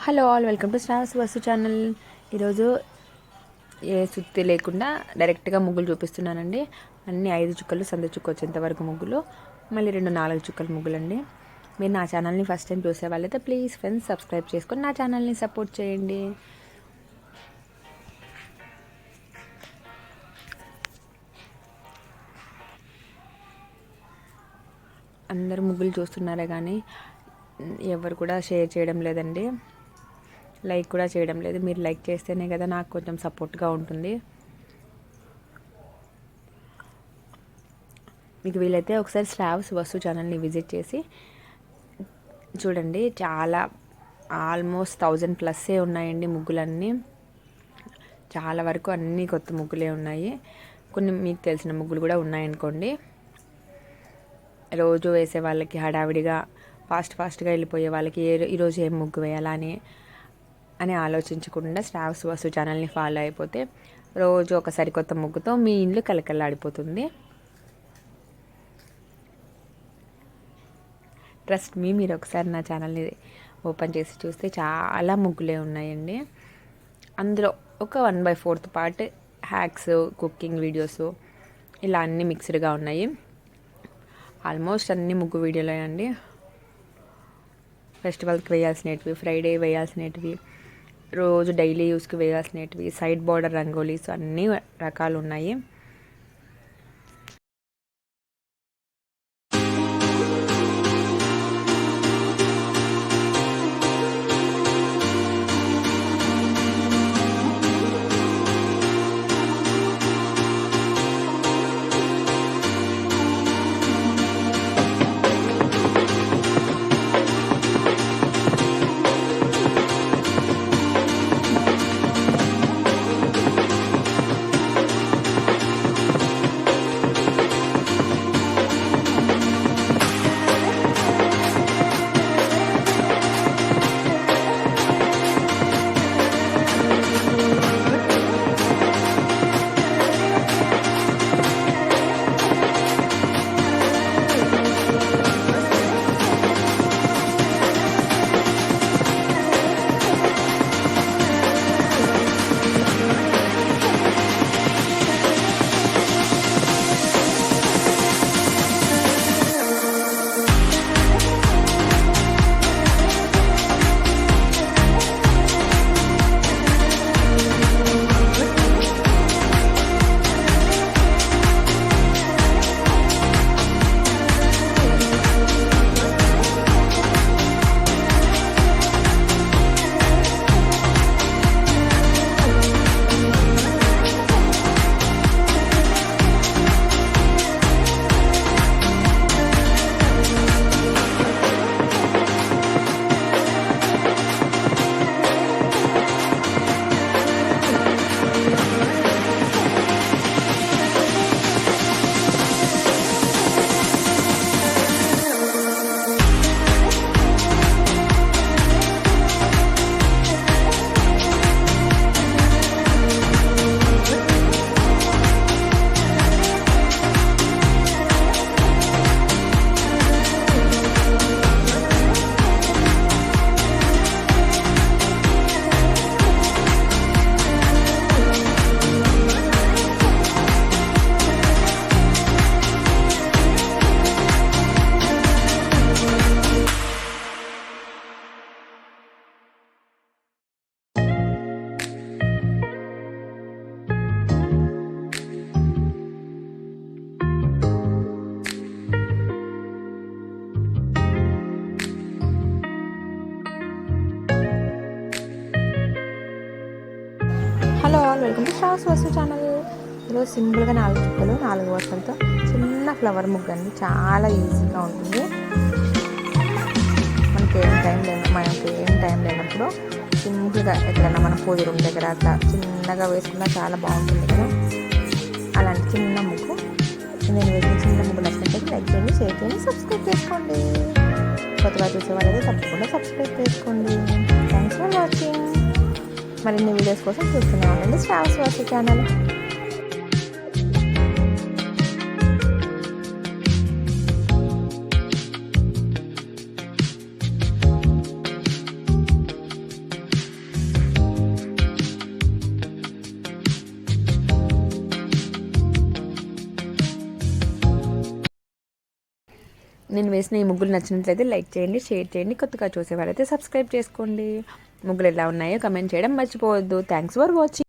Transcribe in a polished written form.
Hello all, welcome to Shravas Vasu channel. ఈరోజు ఏ సుత్తి లేకుండా డైరెక్ట్గా ముగ్గులు చూపిస్తున్నానండి. అన్ని 5 చుక్కలు సంద చుక్క వచ్చేంత వరకు ముగ్గులు, మళ్ళీ 4 చుక్కల ముగ్గులు అండి. మీరు నా ఛానల్ని ఫస్ట్ టైం చూసే వాళ్ళైతే ప్లీజ్ ఫ్రెండ్స్ సబ్స్క్రైబ్ చేసుకొని నా ఛానల్ని సపోర్ట్ చేయండి. అందరూ ముగ్గులు చూస్తున్నారే కానీ ఎవరు కూడా షేర్ చేయడం లేదండి, లైక్ కూడా చేయడం లేదు. మీరు లైక్ చేస్తేనే కదా నాకు కొంచెం సపోర్ట్గా ఉంటుంది. మీకు వీలైతే ఒకసారి శ్రావస్ వసు ఛానల్ని విజిట్ చేసి చూడండి. చాలా ఆల్మోస్ట్ 1000+ ఉన్నాయండి ముగ్గులన్నీ. చాలా వరకు అన్నీ కొత్త ముగ్గులే ఉన్నాయి. కొన్ని మీకు తెలిసిన ముగ్గులు కూడా ఉన్నాయనుకోండి. రోజు వేసే వాళ్ళకి హడావిడిగా ఫాస్ట్గా వెళ్ళిపోయే వాళ్ళకి ఈరోజు ఏం ముగ్గు వేయాలని అని ఆలోచించకుండా శ్రావస్ వసు ఛానల్ని ఫాలో అయిపోతే రోజు ఒక సరికొత్త ముగ్గుతో మీ ఇల్లు కలకలాడిపోతుంది. ట్రస్ట్ మీ, మీరు ఒకసారి నా ఛానల్ని ఓపెన్ చేసి చూస్తే చాలా ముగ్గులే ఉన్నాయండి. అందులో ఒక 1/4 పార్ట్ హ్యాక్స్, కుకింగ్ వీడియోస్, ఇలా అన్నీ మిక్స్డ్గా ఉన్నాయి. ఆల్మోస్ట్ అన్ని ముగ్గు వీడియోలే అండి. ఫెస్టివల్కి వేయాల్సినవి, ఫ్రైడే వేయాల్సినవి, రోజు డైలీ యూస్కి వేయాల్సినవి, సైడ్ బార్డర్ రంగోలీస్ అన్నీ రకాలు ఉన్నాయి. Hello all, welcome to Shravas Vasu channel. ఈరోజు సింపుల్గా 4 చుక్కలు 4 వరుసలతో చిన్న ఫ్లవర్ ముగ్గు అండి. చాలా ఈజీగా ఉంటుంది. మనకి ఏం టైం లేనప్పుడు సింపుల్గా ఎక్కడైనా మన పూజ రూమ్ దగ్గర అట్లా చిన్నగా వేసుకున్నా చాలా బాగుంటుంది కదా. అలాంటి చిన్న ముగ్గు, నేను వేసిన చిన్న ముగ్గు నచ్చినట్లయితే లైక్ చేయండి, షేర్ చేయండి, సబ్స్క్రైబ్ చేసుకోండి. కొత్తగా చూసే వాళ్ళైతే తప్పకుండా సబ్స్క్రైబ్ చేసుకోండి. Thanks for watching. మరిన్ని వీడియోస్ కోసం చూస్తూనే ఉండండి శ్రావస్ వసు ఛానల్. నేను వేసిన ఈ ముగ్గులు నచ్చినట్లయితే లైక్ చేయండి, షేర్ చేయండి. కొత్తగా చూసేవారైతే సబ్స్క్రైబ్ చేసుకోండి. ముగ్గులు ఎలా ఉన్నాయో కమెంట్ చేయడం మర్చిపోవద్దు. Thanks for watching.